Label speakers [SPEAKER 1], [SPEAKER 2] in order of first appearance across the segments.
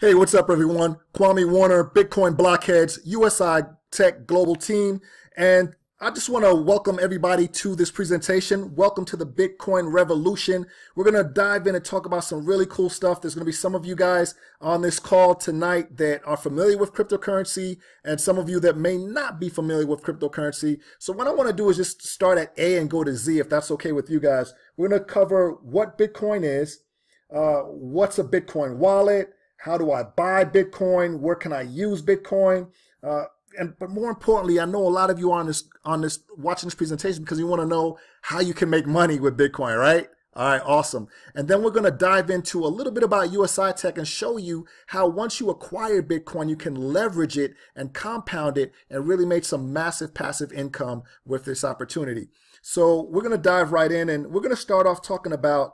[SPEAKER 1] Hey, what's up, everyone? Kwame Warner, Bitcoin Blockheads, USI Tech Global Team, and I just want to welcome everybody to this presentation. Welcome to the Bitcoin Revolution. We're going to dive in and talk about some really cool stuff. There's going to be some of you guys on this call tonight that are familiar with cryptocurrency and some of you that may not be familiar with cryptocurrency. So what I want to do is just start at A and go to Z, if that's okay with you guys. We're going to cover what Bitcoin is, what's a Bitcoin wallet, how do I buy Bitcoin? Where can I use Bitcoin? But more importantly, I know a lot of you are on this watching this presentation because you want to know how you can make money with Bitcoin, right? All right, awesome. And then we're going to dive into a little bit about USI Tech and show you how once you acquire Bitcoin, you can leverage it and compound it and really make some massive passive income with this opportunity. So we're going to dive right in, and we're going to start off talking about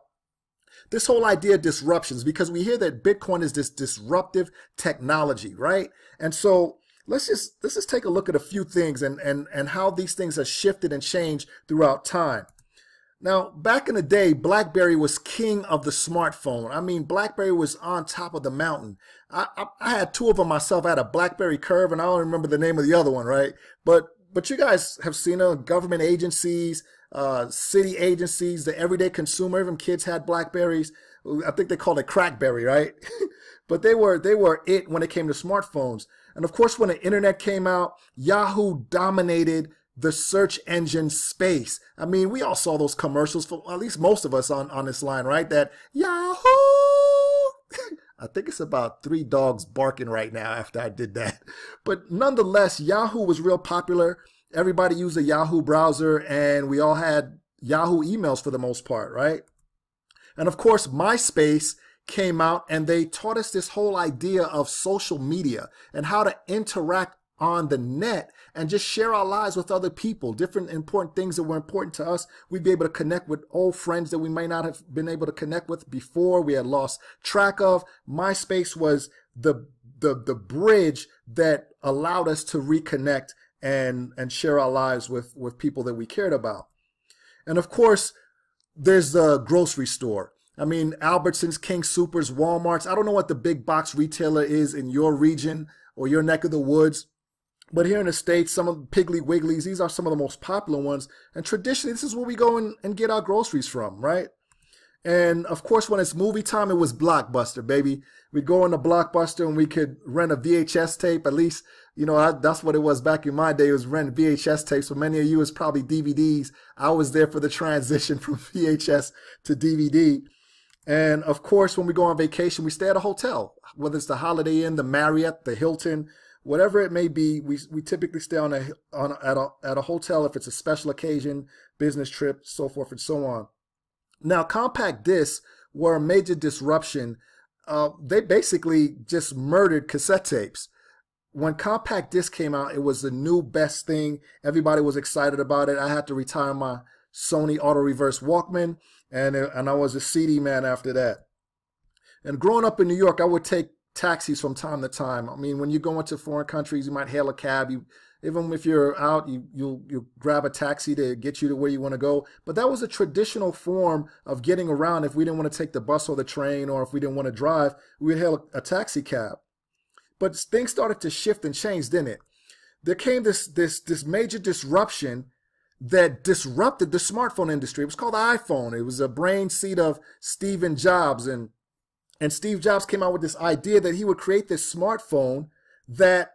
[SPEAKER 1] this whole idea of disruptions, because we hear that Bitcoin is this disruptive technology, right? And so let's just take a look at a few things and how these things have shifted and changed throughout time. Now, back in the day, BlackBerry was king of the smartphone. I mean, BlackBerry was on top of the mountain. I had two of them myself. I had a BlackBerry Curve, and I don't remember the name of the other one, right? But you guys have seen government agencies, city agencies, the everyday consumer. Even kids had Blackberries. I think they called it Crackberry, right? But they were it when it came to smartphones. And of course, when the internet came out, Yahoo dominated the search engine space. I mean, we all saw those commercials, for at least most of us on this line, right? That Yahoo! I think it's about 3 dogs barking right now after I did that. But nonetheless, Yahoo was real popular. Everybody used a Yahoo browser, and we all had Yahoo emails for the most part, right? And of course, MySpace came out, and they taught us this whole idea of social media and how to interact on the net and just share our lives with other people, different important things that were important to us. We'd be able to connect with old friends that we might not have been able to connect with before, we had lost track of. MySpace was the bridge that allowed us to reconnect and share our lives with people that we cared about. And of course, there's the grocery store. I mean, Albertsons, King Soopers, Walmarts. I don't know what the big box retailer is in your region or your neck of the woods, but here in the States, some of the Piggly Wigglies, these are some of the most popular ones. And traditionally, this is where we go and get our groceries from, right? And of course, when it's movie time, it was Blockbuster, baby. We'd go into Blockbuster and we could rent a VHS tape. At least, you know, that's what it was back in my day. It was rent VHS tapes. For many of you, it's probably DVDs. I was there for the transition from VHS to DVD. And of course, when we go on vacation, we stay at a hotel, whether it's the Holiday Inn, the Marriott, the Hilton, whatever it may be. We typically stay at a hotel if it's a special occasion, business trip, so forth and so on. Now, compact discs were a major disruption. They basically just murdered cassette tapes. When compact disc came out, it was the new best thing. Everybody was excited about it. I had to retire my Sony Auto Reverse Walkman, and I was a CD man after that. And growing up in New York, I would take taxis from time to time. I mean, when you go into foreign countries, you might hail a cab. Even if you're out, you'll grab a taxi to get you to where you want to go. But that was a traditional form of getting around. If we didn't want to take the bus or the train, or if we didn't want to drive, we would hail a taxi cab. But things started to shift and change, didn't it? There came this major disruption that disrupted the smartphone industry. It was called the iPhone. It was a brain seed of Steve Jobs. And Steve Jobs came out with this idea that he would create this smartphone that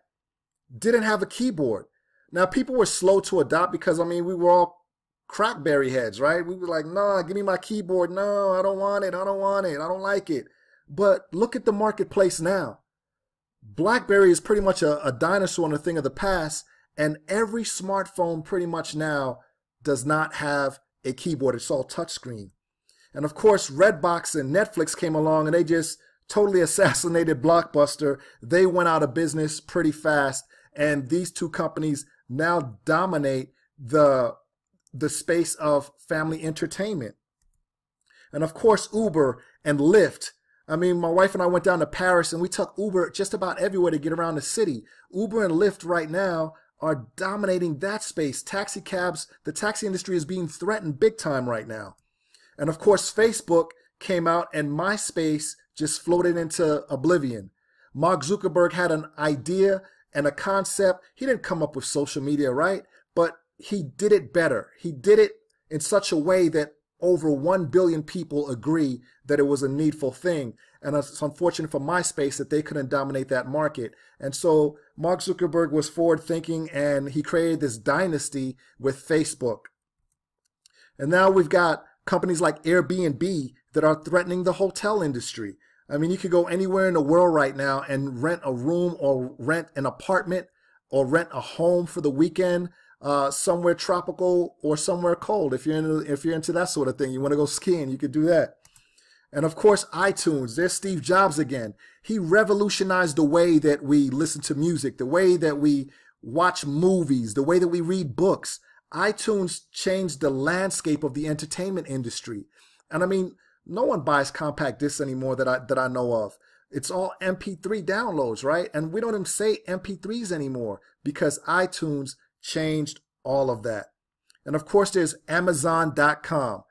[SPEAKER 1] didn't have a keyboard. Now, people were slow to adopt because, I mean, we were all Crackberry heads, right? We were like, nah, give me my keyboard. No, I don't want it. I don't want it. I don't like it. But look at the marketplace now. BlackBerry is pretty much a dinosaur and a thing of the past, and every smartphone pretty much now does not have a keyboard. It's all touchscreen. And of course, Redbox and Netflix came along, and they just totally assassinated Blockbuster. They went out of business pretty fast, and these two companies now dominate the space of family entertainment. And of course, Uber and Lyft. I mean, my wife and I went down to Paris, and we took Uber just about everywhere to get around the city. Uber and Lyft right now are dominating that space. Taxi cabs, the taxi industry is being threatened big time right now. And of course, Facebook came out and MySpace just floated into oblivion. Mark Zuckerberg had an idea and a concept. He didn't come up with social media, right? But he did it better. He did it in such a way that over 1 billion people agree that it was a needful thing. And it's unfortunate for MySpace that they couldn't dominate that market. And so Mark Zuckerberg was forward thinking, and he created this dynasty with Facebook. And now we've got companies like Airbnb that are threatening the hotel industry. I mean, you could go anywhere in the world right now and rent a room or rent an apartment or rent a home for the weekend, somewhere tropical or somewhere cold. If you're into that sort of thing, you want to go skiing, you could do that. And of course, iTunes, there's Steve Jobs again. He revolutionized the way that we listen to music, the way that we watch movies, the way that we read books. iTunes changed the landscape of the entertainment industry. And I mean, no one buys compact discs anymore that I know of. It's all MP3 downloads, right? And we don't even say MP3s anymore because iTunes changed all of that. And of course, there's Amazon.com.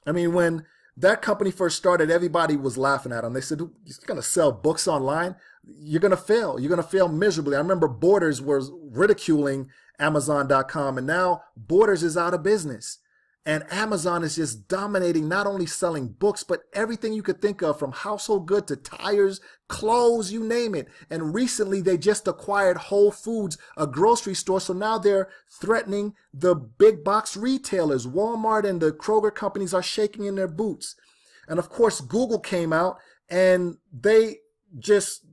[SPEAKER 1] I mean, when that company first started, everybody was laughing at them. They said, you're going to sell books online? You're going to fail. You're going to fail miserably. I remember Borders was ridiculing Amazon.com, and now Borders is out of business. And Amazon is just dominating, not only selling books, but everything you could think of, from household goods to tires, clothes, you name it. And recently they just acquired Whole Foods, a grocery store. So now they're threatening the big box retailers. Walmart and the Kroger companies are shaking in their boots. And of course, Google came out and they just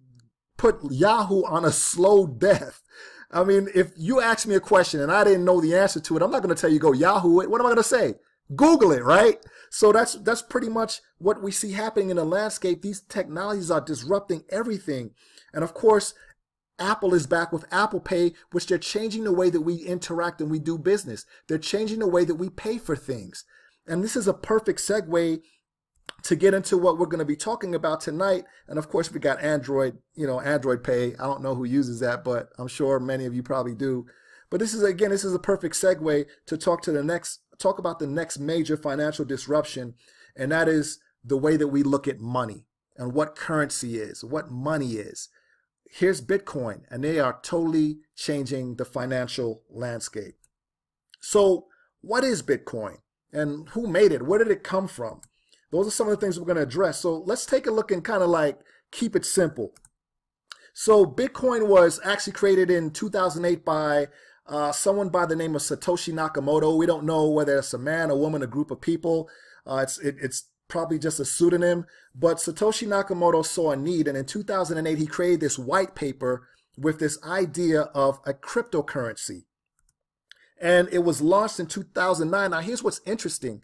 [SPEAKER 1] put Yahoo on a slow death. I mean, if you ask me a question and I didn't know the answer to it, I'm not going to tell you go Yahoo it. What am I going to say? Google it, right? So that's pretty much what we see happening in the landscape. These technologies are disrupting everything. And of course, Apple is back with Apple Pay, which they're changing the way that we interact and we do business. They're changing the way that we pay for things. And this is a perfect segue to get into what we're going to be talking about tonight. And of course, we got Android, Android Pay. I don't know who uses that, but I'm sure many of you probably do. But this is a perfect segue to talk about the next major financial disruption. And that is the way that we look at money and what currency is, what money is. Here's Bitcoin, and they are totally changing the financial landscape. So what is Bitcoin and who made it? Where did it come from? Those are some of the things we're going to address. So let's take a look and kind of like keep it simple. So Bitcoin was actually created in 2008 by someone by the name of Satoshi Nakamoto. We don't know whether it's a man, a woman, a group of people. It's probably just a pseudonym. But Satoshi Nakamoto saw a need, and in 2008 he created this white paper with this idea of a cryptocurrency. And it was launched in 2009. Now here's what's interesting.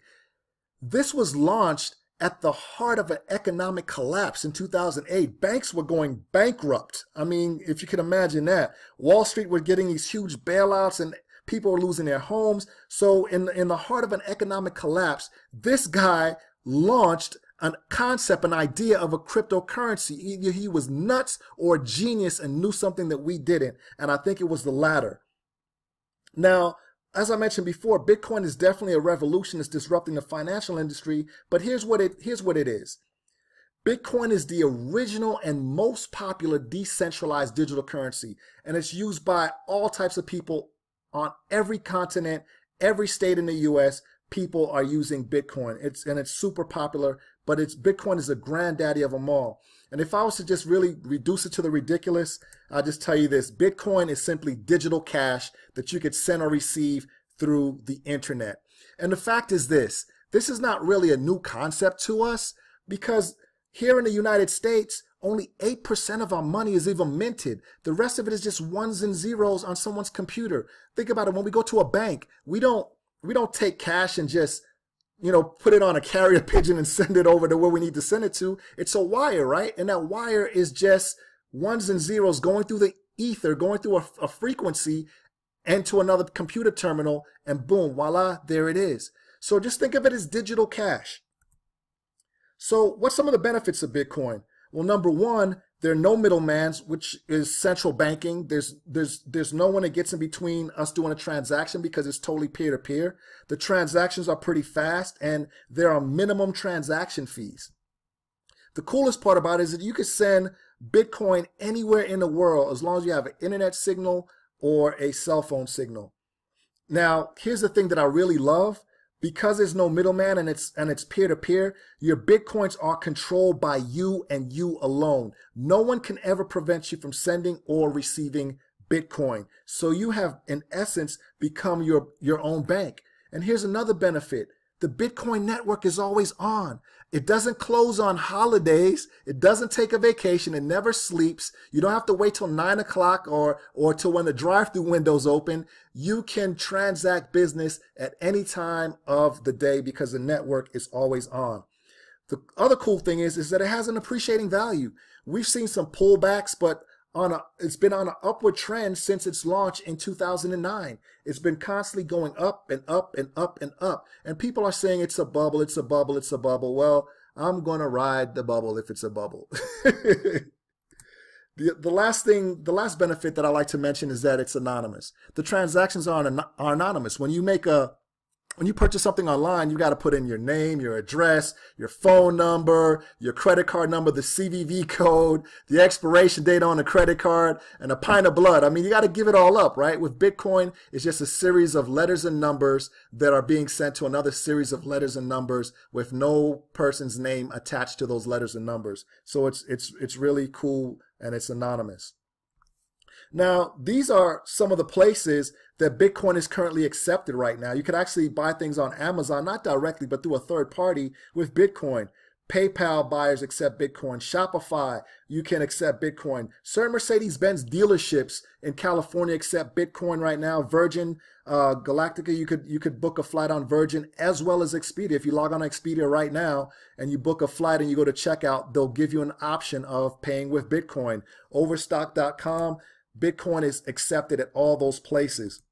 [SPEAKER 1] This was launched at the heart of an economic collapse in 2008. Banks were going bankrupt. I mean, if you can imagine that. Wall Street was getting these huge bailouts and people were losing their homes. So in the heart of an economic collapse, this guy launched a concept, an idea of a cryptocurrency. Either he was nuts or a genius and knew something that we didn't. And I think it was the latter. Now, as I mentioned before, Bitcoin is definitely a revolution. It's disrupting the financial industry. But here's what it is. Bitcoin is the original and most popular decentralized digital currency. And it's used by all types of people on every continent, every state in the US. People are using Bitcoin. It's super popular, but Bitcoin is a granddaddy of them all. And if I was to just really reduce it to the ridiculous, I'll just tell you this. Bitcoin is simply digital cash that you could send or receive through the internet. And the fact is this is not really a new concept to us, because here in the United States, only 8% of our money is even minted. The rest of it is just ones and zeros on someone's computer. Think about it. When we go to a bank, we don't take cash and just put it on a carrier pigeon and send it over to where we need to send it to. It's a wire, right? And that wire is just ones and zeros going through the ether, going through a frequency and to another computer terminal, and boom, voila, there it is. So just think of it as digital cash. So what's some of the benefits of Bitcoin? Well, number one, there are no middlemans, which is central banking. There's no one that gets in between us doing a transaction because it's totally peer-to-peer. The transactions are pretty fast, and there are minimum transaction fees. The coolest part about it is that you could send Bitcoin anywhere in the world as long as you have an internet signal or a cell phone signal. Now, here's the thing that I really love. Because there's no middleman and it's peer-to-peer, your Bitcoins are controlled by you and you alone. No one can ever prevent you from sending or receiving Bitcoin. So you have, in essence, become your own bank. And here's another benefit. The Bitcoin network is always on. It doesn't close on holidays. It doesn't take a vacation. It never sleeps. You don't have to wait till 9 o'clock or till when the drive-through window's open. You can transact business at any time of the day because the network is always on. The other cool thing is that it has an appreciating value. We've seen some pullbacks, but it's been on an upward trend since its launch in 2009. It's been constantly going up and up and up and up. And people are saying it's a bubble, it's a bubble, it's a bubble. Well, I'm going to ride the bubble if it's a bubble. The last benefit that I like to mention is that it's anonymous. The transactions are anonymous. When you purchase something online, you got to put in your name, your address, your phone number, your credit card number, the CVV code, the expiration date on the credit card, and a pint of blood. I mean, you got to give it all up, right? With Bitcoin, it's just a series of letters and numbers that are being sent to another series of letters and numbers with no person's name attached to those letters and numbers. So it's really cool and it's anonymous. Now, these are some of the places that Bitcoin is currently accepted right now. You can actually buy things on Amazon, not directly, but through a third party with Bitcoin. PayPal buyers accept Bitcoin. Shopify, you can accept Bitcoin. Certain Mercedes-Benz dealerships in California accept Bitcoin right now. Virgin Galactica, you could book a flight on Virgin as well as Expedia. If you log on to Expedia right now and you book a flight and you go to checkout, they'll give you an option of paying with Bitcoin. Overstock.com, Bitcoin is accepted at all those places.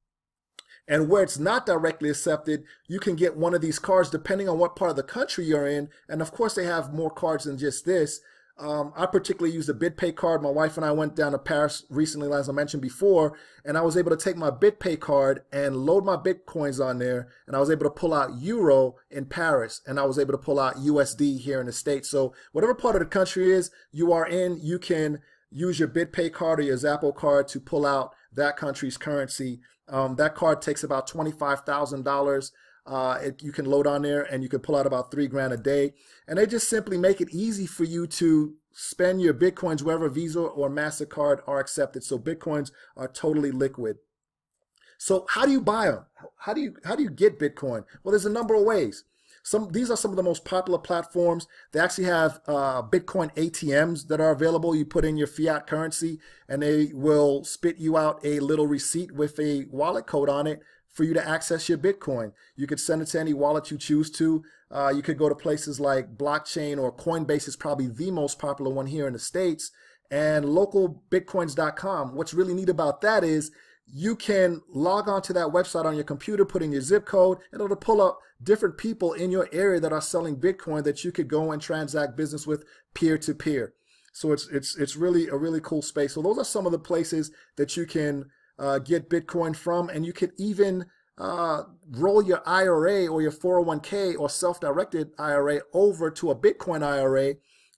[SPEAKER 1] And where it's not directly accepted, you can get one of these cards depending on what part of the country you're in. And of course, they have more cards than just this. I particularly use the BitPay card. My wife and I went down to Paris recently, as I mentioned before, and I was able to take my BitPay card and load my Bitcoins on there, and I was able to pull out Euro in Paris, and I was able to pull out USD here in the States. So whatever part of the country is you are in, you can use your BitPay card or your Zappo card to pull out that country's currency. That card takes about $25,000. You can load on there and you can pull out about $3 grand a day. And they just simply make it easy for you to spend your Bitcoins wherever Visa or MasterCard are accepted. So Bitcoins are totally liquid. So how do you buy them? How do you get Bitcoin? Well, there's a number of ways. These are some of the most popular platforms. They actually have Bitcoin ATMs that are available. You put in your fiat currency and they will spit you out a little receipt with a wallet code on it for you to access your Bitcoin. You could send it to any wallet you choose to. You could go to places like Blockchain, or Coinbase is probably the most popular one here in the States, and localbitcoins.com. What's really neat about that is you can log on to that website on your computer, put in your zip code, and it'll pull up different people in your area that are selling Bitcoin that you could go and transact business with peer-to-peer. So it's really a really cool space. So those are some of the places that you can get Bitcoin from, and you could even roll your IRA or your 401k or self-directed IRA over to a Bitcoin IRA,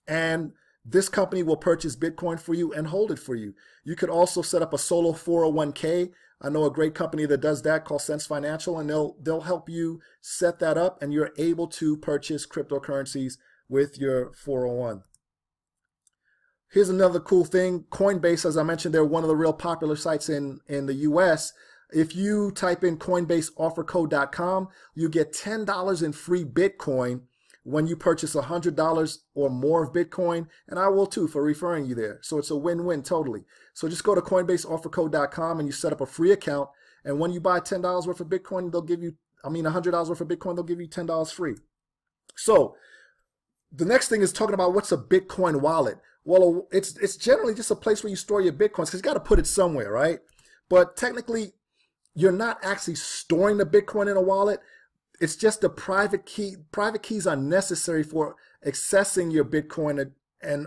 [SPEAKER 1] and this company will purchase Bitcoin for you and hold it for you. You could also set up a solo 401k. I know a great company that does that called Sense Financial, and they'll help you set that up, and you're able to purchase cryptocurrencies with your 401. Here's another cool thing. Coinbase, as I mentioned, they're one of the real popular sites in the US. If you type in coinbaseoffercode.com, you get $10 in free Bitcoin when you purchase $100 or more of Bitcoin, and I will too for referring you there. So it's a win-win totally. So just go to coinbaseoffercode.com and you set up a free account, and when you buy $10 worth of Bitcoin, they'll give you, $100 worth of Bitcoin, they'll give you $10 free. So the next thing is talking about what's a Bitcoin wallet. Well, it's generally just a place where you store your Bitcoins, because you got to put it somewhere, right? But technically, you're not actually storing the Bitcoin in a wallet. It's just a private key. Private keys are necessary for accessing your Bitcoin, and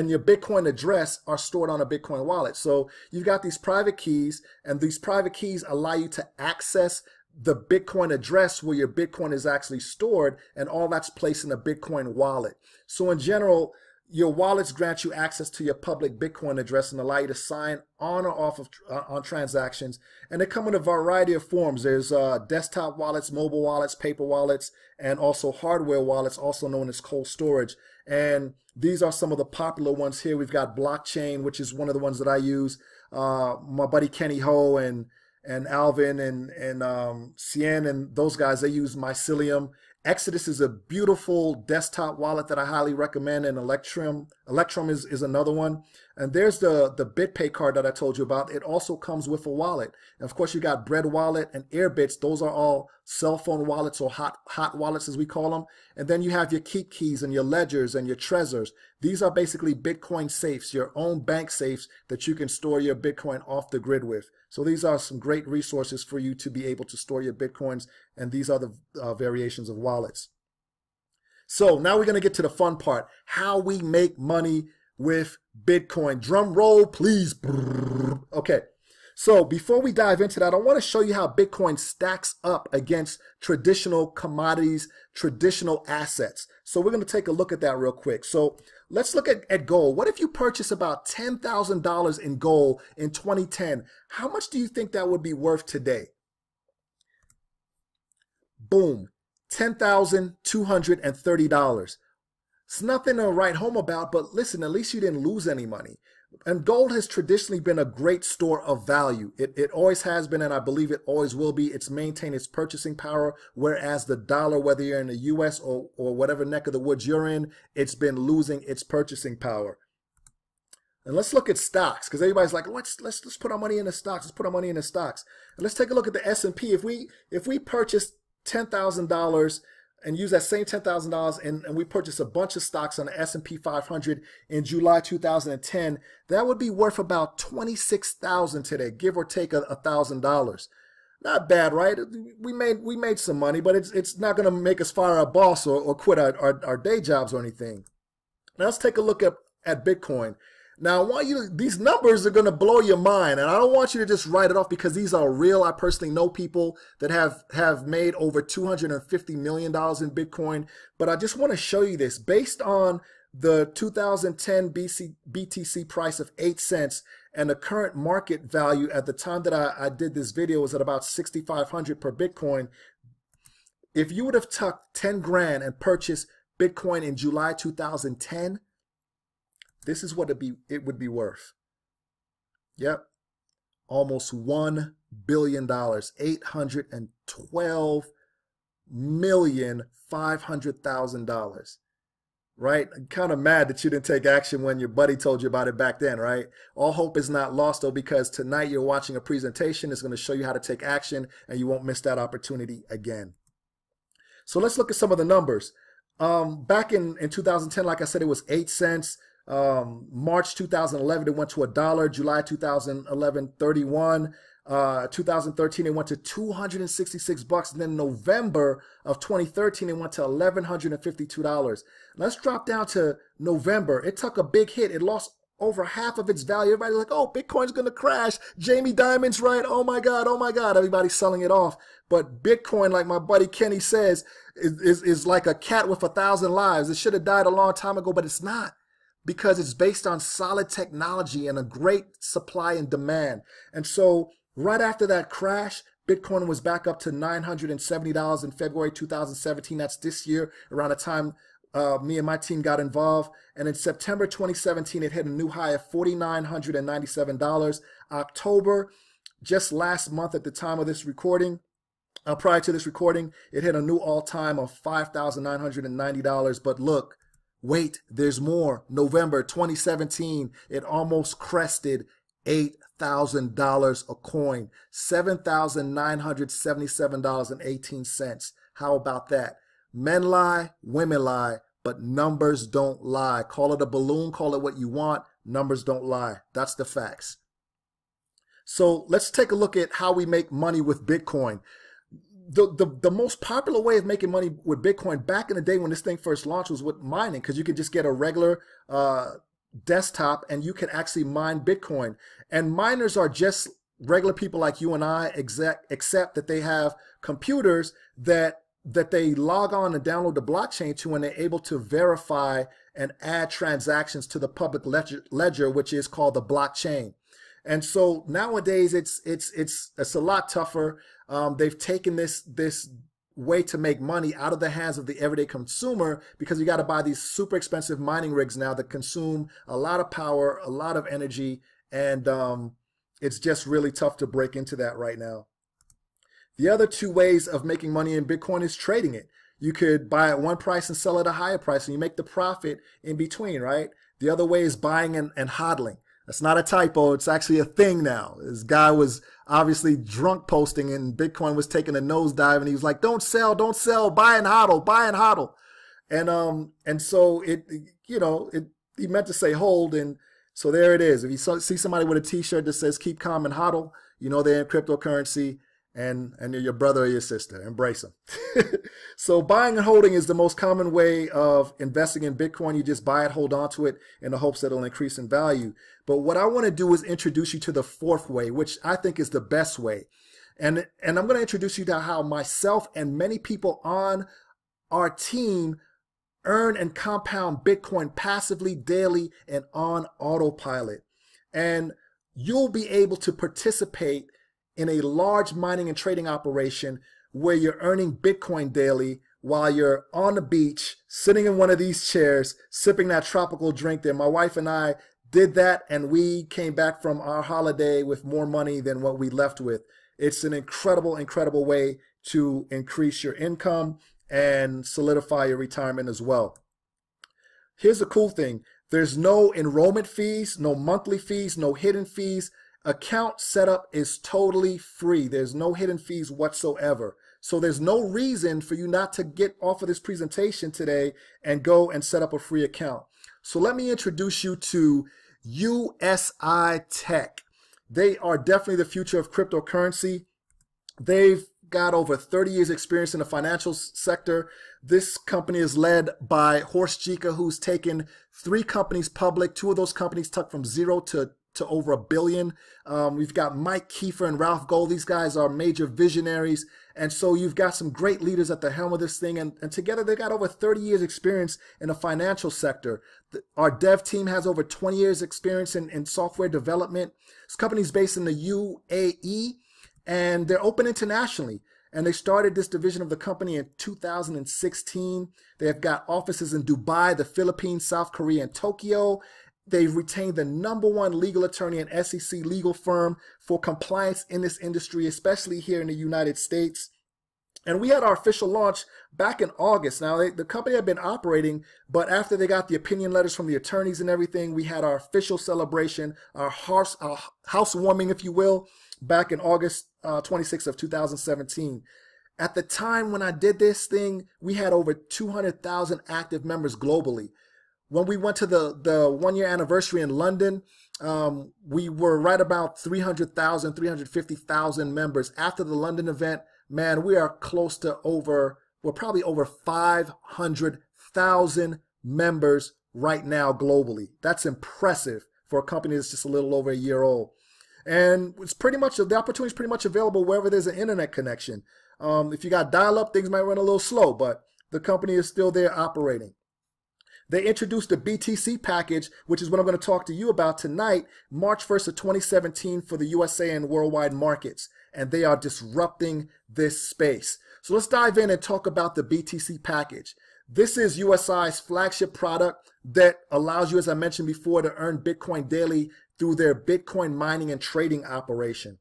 [SPEAKER 1] your Bitcoin address are stored on a Bitcoin wallet. So you've got these private keys, and these private keys allow you to access the Bitcoin address where your Bitcoin is actually stored, and all that's placed in a Bitcoin wallet. So in general, Your wallets grant you access to your public Bitcoin address and allow you to sign on or off of on transactions. And they come in a variety of forms. There's desktop wallets, mobile wallets, paper wallets, and also hardware wallets, also known as cold storage. And these are some of the popular ones here. We've got Blockchain, which is one of the ones that I use. My buddy Kenny Ho and Alvin and Cien and those guys, they use Mycelium. Exodus is a beautiful desktop wallet that I highly recommend, and Electrum is another one. And there's the BitPay card that I told you about. It also comes with a wallet. And of course, you got Bread Wallet and Airbits. Those are all cell phone wallets, or hot wallets as we call them. And then you have your Keep Keys and your Ledgers and your Trezors. These are basically Bitcoin safes, your own bank safes that you can store your Bitcoin off the grid with. So these are some great resources for you to be able to store your Bitcoins, and these are the variations of wallets. So now we're going to get to the fun part, how we make money with Bitcoin. Drum roll, please. Okay, so before we dive into that, I want to show you how Bitcoin stacks up against traditional commodities, traditional assets. So we're going to take a look at that real quick. So let's look at gold. What if you purchase about $10,000 in gold in 2010? How much do you think that would be worth today? Boom, $10,230. It's nothing to write home about, but listen, at least you didn't lose any money. And gold has traditionally been a great store of value. It always has been, and I believe it always will be. It's maintained its purchasing power, whereas the dollar, whether you're in the US or whatever neck of the woods you're in, it's been losing its purchasing power. And let's look at stocks, because everybody's like, let's put our money in the stocks. Let's put our money in the stocks. And let's take a look at the S&P. If we purchase $10,000 and use that same $10,000 and we purchase a bunch of stocks on the S&P 500 in July 2010, that would be worth about $26,000 today, give or take $1,000. Not bad, right? We made some money, but it's not going to make us fire our boss or quit our day jobs or anything. Now let's take a look at Bitcoin. Now, I want you, these numbers are going to blow your mind, and I don't want you to just write it off because these are real. I personally know people that have made over $250 million in Bitcoin, but I just want to show you this. Based on the 2010 BTC price of 8 cents and the current market value at the time that I did this video was at about 6,500 per Bitcoin. If you would have tucked 10 grand and purchased Bitcoin in July 2010, this is what it would be worth. Yep. Almost $1 billion, $812,500,000. Right? I'm kind of mad that you didn't take action when your buddy told you about it back then, right? All hope is not lost, though, because tonight you're watching a presentation that's going to show you how to take action, and you won't miss that opportunity again. So let's look at some of the numbers. Back in 2010, like I said, it was 8 cents. March 2011, it went to $1. July 2011, 31. 2013, it went to $266. And then November of 2013, it went to $1,152. Let's drop down to November. It took a big hit. It lost over half of its value. Everybody's like, oh, Bitcoin's going to crash. Jamie Dimon's right. Oh my God. Oh my God. Everybody's selling it off. But Bitcoin, like my buddy Kenny says, is like a cat with 1,000 lives. It should have died a long time ago, but it's not, because it's based on solid technology and a great supply and demand. And so right after that crash, Bitcoin was back up to $970 in February 2017. That's this year, around the time me and my team got involved. And in September 2017, it hit a new high of $4,997. October, just last month at the time of this recording, prior to this recording, it hit a new all-time of $5,990. But look, wait, there's more. November 2017, it almost crested $8,000 a coin, $7,977.18. How about that? Men lie, women lie, but numbers don't lie. Call it a balloon, call it what you want. Numbers don't lie. That's the facts. So let's take a look at how we make money with Bitcoin. The most popular way of making money with Bitcoin back in the day when this thing first launched was with mining, because you could just get a regular desktop and you can actually mine Bitcoin. And miners are just regular people like you and I, except that they have computers that that they log on and download the blockchain to, and they're able to verify and add transactions to the public ledger, which is called the blockchain. And so nowadays it's a lot tougher. They've taken this way to make money out of the hands of the everyday consumer, because you got to buy these super expensive mining rigs now that consume a lot of power, a lot of energy, and it's just really tough to break into that right now. The other two ways of making money in Bitcoin is trading it. You could buy at one price and sell at a higher price, and you make the profit in between, right? The other way is buying and hodling. That's not a typo. It's actually a thing now. This guy was obviously drunk posting, and Bitcoin was taking a nosedive, and he was like, don't sell, buy and hodl, buy and hodl. And so he meant to say hold, and so there it is. If you see somebody with a t-shirt that says keep calm and hodl, you know they're in cryptocurrency, and they're your brother or your sister. Embrace them. So buying and holding is the most common way of investing in Bitcoin. You just buy it, hold on to it in the hopes that it'll increase in value. But what I want to do is introduce you to the fourth way, which I think is the best way. And I'm going to introduce you to how myself and many people on our team earn and compound Bitcoin passively, daily, and on autopilot. And you'll be able to participate in a large mining and trading operation where you're earning Bitcoin daily while you're on the beach, sitting in one of these chairs, sipping that tropical drink there. My wife and I did that, and we came back from our holiday with more money than what we left with. It's an incredible, incredible way to increase your income and solidify your retirement as well. Here's the cool thing. There's no enrollment fees, no monthly fees, no hidden fees. Account setup is totally free. There's no hidden fees whatsoever. So there's no reason for you not to get off of this presentation today and go and set up a free account. So let me introduce you to USI Tech. They are definitely the future of cryptocurrency. They've got over 30 years experience in the financial sector. This company is led by Horst Jika, who's taken 3 companies public. 2 of those companies took from zero to over $1 billion. We've got Mike Kiefer and Ralph Gold. These guys are major visionaries. And so you've got some great leaders at the helm of this thing. And together they got over 30 years experience in the financial sector. Our dev team has over 20 years experience in software development. This company's based in the UAE, and they're open internationally. And they started this division of the company in 2016. They have got offices in Dubai, the Philippines, South Korea, and Tokyo. They've retained the #1 legal attorney and SEC legal firm for compliance in this industry, especially here in the United States. And we had our official launch back in August. Now, the company had been operating, but after they got the opinion letters from the attorneys and everything, we had our official celebration, our housewarming, if you will, back in August 26th of 2017. At the time when I did this thing, we had over 200,000 active members globally. When we went to the 1-year anniversary in London, we were right about 300,000, 350,000 members. After the London event, man, we are close to we're probably over 500,000 members right now globally. That's impressive for a company that's just a little over a year old. And it's pretty much, the opportunity is pretty much available wherever there's an internet connection. If you got dial-up, things might run a little slow, but the company is still there operating. They introduced the BTC package, which is what I'm going to talk to you about tonight, March 1st of 2017 for the USA and worldwide markets. And they are disrupting this space. So let's dive in and talk about the BTC package. This is USI's flagship product that allows you, as I mentioned before, to earn Bitcoin daily through their Bitcoin mining and trading operation.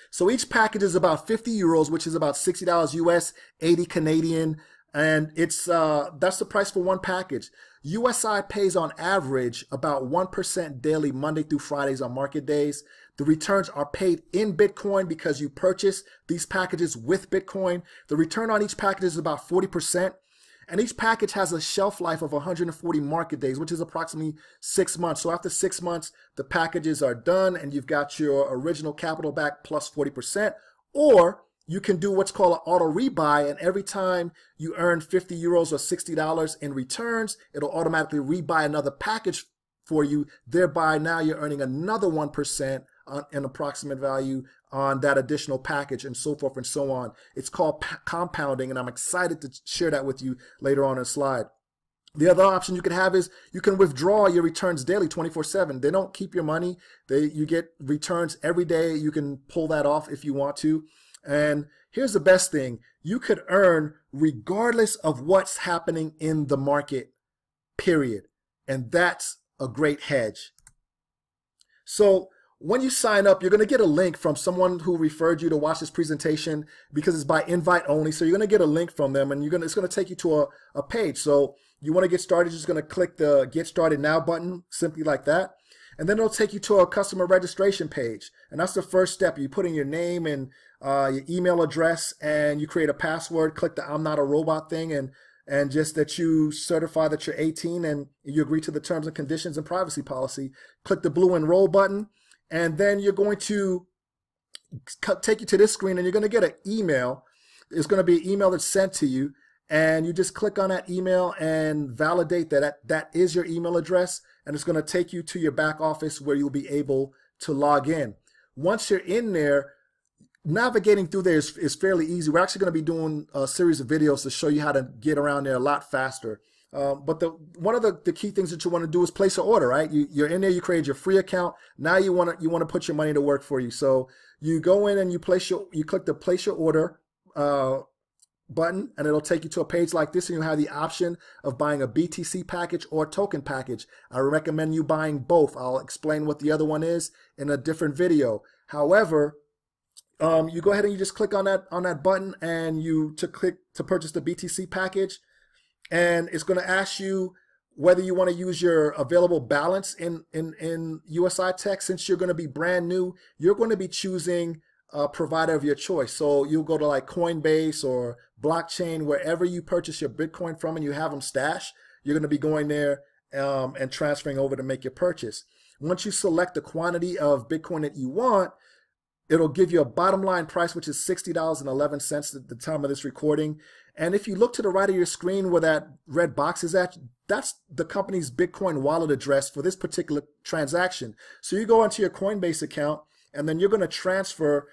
[SPEAKER 1] So each package is about 50 euros, which is about $60 US, 80 Canadian. And it's that's the price for one package. USI pays on average about 1% daily, Monday through Fridays on market days. The returns are paid in Bitcoin because you purchase these packages with Bitcoin. The return on each package is about 40%. And each package has a shelf life of 140 market days, which is approximately 6 months. So after 6 months, the packages are done and you've got your original capital back plus 40%. Or you can do what's called an auto rebuy, and every time you earn 50 euros or $60 in returns, it'll automatically rebuy another package for you. Thereby, now you're earning another 1% on an approximate value on that additional package and so forth and so on. It's called compounding, and I'm excited to share that with you later on in the slide. The other option you can have is you can withdraw your returns daily 24/7. They don't keep your money. You get returns every day. You can pull that off if you want to. And here's the best thing. You could earn regardless of what's happening in the market, period. And that's a great hedge. So when you sign up, you're going to get a link from someone who referred you to watch this presentation because it's by invite only. So you're going to get a link from them, and it's going to take you to a page. So you want to get started, you're just going to click the Get Started Now button, simply like that. And then it'll take you to a customer registration page. And that's the first step. You put in your name and your email address, and you create a password. Click the I'm not a robot thing, and just that you certify that you're 18 and you agree to the terms and conditions and privacy policy. Click the blue Enroll button. And then you're going to take you to this screen, and you're going to get an email. It's going to be an email that's sent to you, and you just click on that email and validate that is your email address, and it's going to take you to your back office where you'll be able to log in. Once you're in there, navigating through there is fairly easy. We're actually going to be doing a series of videos to show you how to get around there a lot faster. But one of the key things that you want to do is place an order, right? You're in there, you create your free account. Now you want to put your money to work for you. So you go in and you click the place your order button, and it'll take you to a page like this, and you have the option of buying a BTC package or token package. I recommend you buying both. I'll explain what the other one is in a different video. However, you go ahead and you just click on that button, and click to purchase the BTC package. And it's going to ask you whether you want to use your available balance in USI Tech. Since you're going to be brand new, you're going to be choosing a provider of your choice. So you'll go to like Coinbase or Blockchain, wherever you purchase your Bitcoin from and you have them stashed. You're going to be going there and transferring over to make your purchase. Once you select the quantity of Bitcoin that you want, it'll give you a bottom line price, which is $60.11 at the time of this recording. And if you look to the right of your screen where that red box is at, that's the company's Bitcoin wallet address for this particular transaction. So you go into your Coinbase account, and then you're going to transfer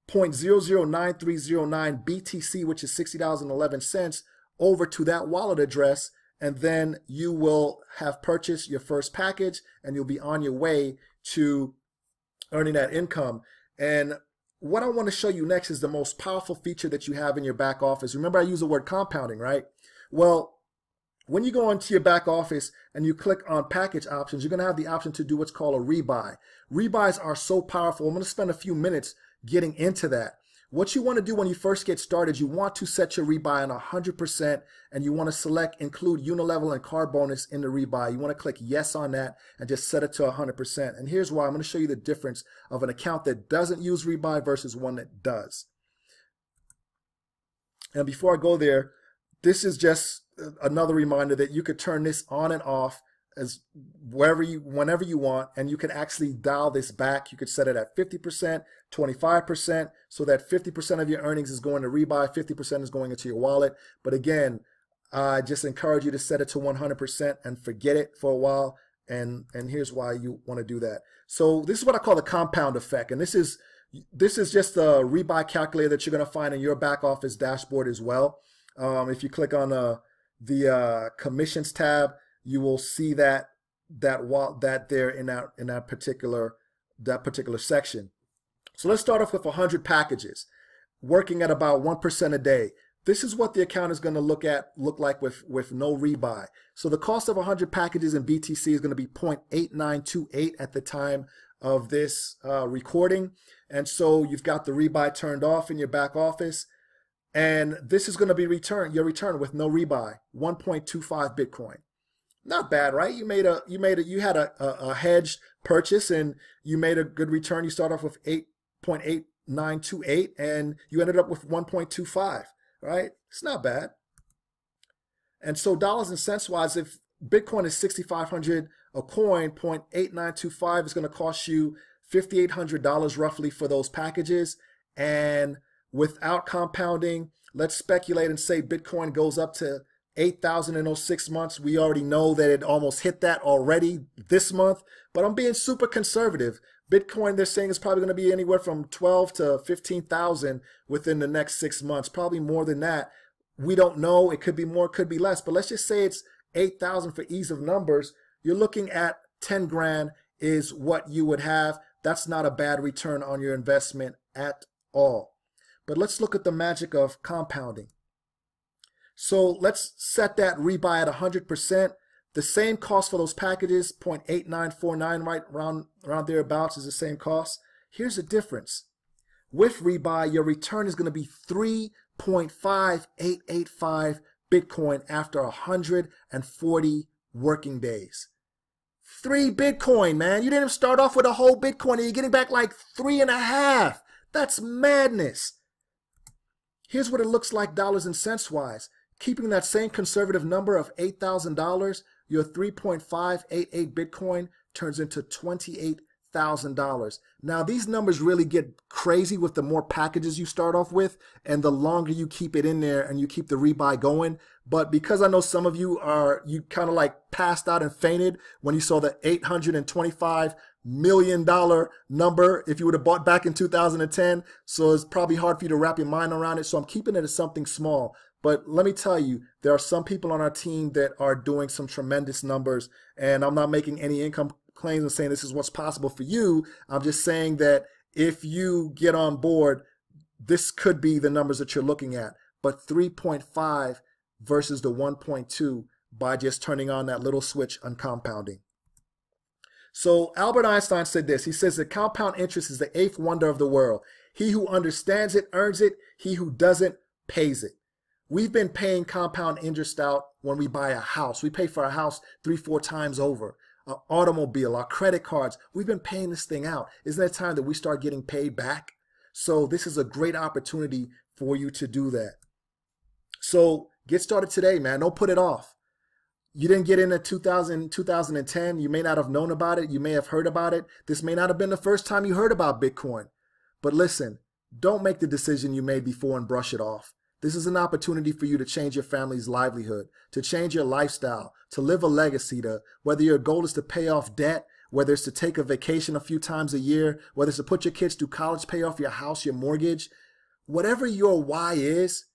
[SPEAKER 1] 0.009309 BTC, which is $60.11, over to that wallet address. And then you will have purchased your first package, and you'll be on your way to earning that income. And what I want to show you next is the most powerful feature that you have in your back office. Remember, I use the word compounding, right? Well, when you go into your back office and you click on package options, you're going to have the option to do what's called a rebuy. Rebuys are so powerful. I'm going to spend a few minutes getting into that. What you want to do when you first get started, you want to set your rebuy on 100%, and you want to select include unilevel and car bonus in the rebuy. You want to click yes on that and just set it to 100%. And here's why. I'm going to show you the difference of an account that doesn't use rebuy versus one that does. And before I go there, this is just another reminder that you could turn this on and off as whenever you want, and you can actually dial this back. You could set it at 50%, 25%, so that 50% of your earnings is going to rebuy, 50% is going into your wallet. But again, I just encourage you to set it to 100% and forget it for a while. And here's why you want to do that. So this is what I call the compound effect, and this is just a rebuy calculator that you're going to find in your back office dashboard as well. If you click on the commissions tab, you will see that there in that particular section. So let's start off with 100 packages, working at about 1% a day. This is what the account is going to look like with no rebuy. So the cost of 100 packages in BTC is going to be 0.8928 at the time of this recording. And so you've got the rebuy turned off in your back office, and this is going to be your return with no rebuy, 1.25 Bitcoin. Not bad, right? You had a hedged purchase, and you made a good return. You start off with 8.8928, and you ended up with 1.25, right? It's not bad. And so dollars and cents wise, if Bitcoin is 6,500 a coin, 0.8925 is going to cost you $5,800 roughly for those packages. And without compounding, let's speculate and say Bitcoin goes up to 8,000 in those 6 months. We already know that it almost hit that already this month, but I'm being super conservative. Bitcoin, they're saying, is probably going to be anywhere from 12 to 15,000 within the next 6 months, probably more than that. We don't know. It could be more, could be less, but let's just say it's 8,000 for ease of numbers. You're looking at 10 grand is what you would have. That's not a bad return on your investment at all. But let's look at the magic of compounding. So let's set that rebuy at 100%. The same cost for those packages, 0.8949, right around thereabouts, is the same cost. Here's the difference. With rebuy, your return is going to be 3.5885 Bitcoin after 140 working days. 3 Bitcoin, man. You didn't even start off with a whole Bitcoin and you're getting back like 3.5. That's madness. Here's what it looks like dollars and cents wise. Keeping that same conservative number of $8,000, your 3.588 Bitcoin turns into $28,000. Now, these numbers really get crazy with the more packages you start off with and the longer you keep it in there and you keep the rebuy going. But because I know some of you kind of like passed out and fainted when you saw the $825 million number if you would have bought back in 2010. So it's probably hard for you to wrap your mind around it. So I'm keeping it as something small. But let me tell you, there are some people on our team that are doing some tremendous numbers, and I'm not making any income claims and saying this is what's possible for you. I'm just saying that if you get on board, this could be the numbers that you're looking at. But 3.5 versus the 1.2 by just turning on that little switch on compounding. So Albert Einstein said this. He says that compound interest is the 8th wonder of the world. He who understands it earns it. He who doesn't pays it. We've been paying compound interest out when we buy a house. We pay for a house 3-4 times over. An automobile, our credit cards. We've been paying this thing out. Isn't it time that we start getting paid back? So this is a great opportunity for you to do that. So get started today, man. Don't put it off. You didn't get in at 2010. You may not have known about it. You may have heard about it. This may not have been the first time you heard about Bitcoin. But listen, don't make the decision you made before and brush it off. This is an opportunity for you to change your family's livelihood, to change your lifestyle, to live a legacy, whether your goal is to pay off debt, whether it's to take a vacation a few times a year, whether it's to put your kids through college, pay off your house, your mortgage, whatever your why is,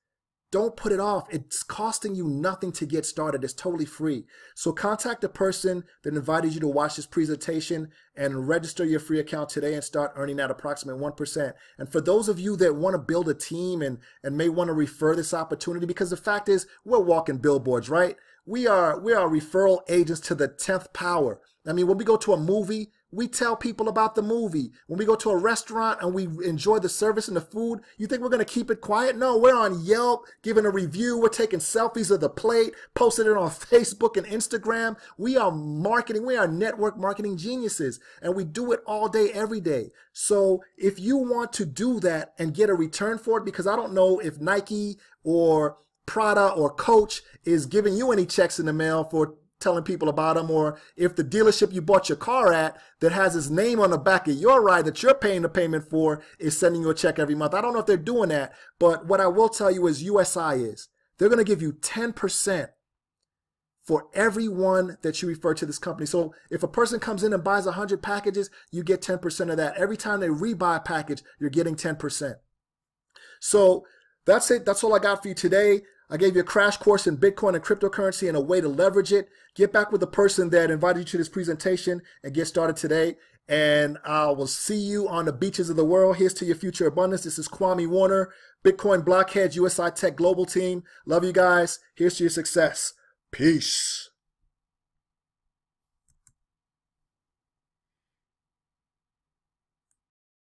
[SPEAKER 1] don't put it off. It's costing you nothing to get started. It's totally free. So contact the person that invited you to watch this presentation and register your free account today and start earning that approximate 1%. And for those of you that want to build a team and may want to refer this opportunity, because the fact is we're walking billboards, right? We are referral agents to the 10th power. I mean, when we go to a movie, we tell people about the movie. When we go to a restaurant and we enjoy the service and the food, you think we're going to keep it quiet? No, we're on Yelp giving a review. We're taking selfies of the plate, posting it on Facebook and Instagram. We are marketing. We are network marketing geniuses, and we do it all day, every day. So if you want to do that and get a return for it, because I don't know if Nike or Prada or Coach is giving you any checks in the mail for telling people about them, or if the dealership you bought your car at that has his name on the back of your ride that you're paying the payment for is sending you a check every month. I don't know if they're doing that, but what I will tell you is USI is. They're going to give you 10% for everyone that you refer to this company. So if a person comes in and buys 100 packages, you get 10% of that. Every time they rebuy a package, you're getting 10%. So that's it. That's all I got for you today. I gave you a crash course in Bitcoin and cryptocurrency and a way to leverage it. Get back with the person that invited you to this presentation and get started today. And I will see you on the beaches of the world. Here's to your future abundance. This is Kwame Warner, Bitcoin Blockheads, USI Tech Global Team. Love you guys. Here's to your success. Peace.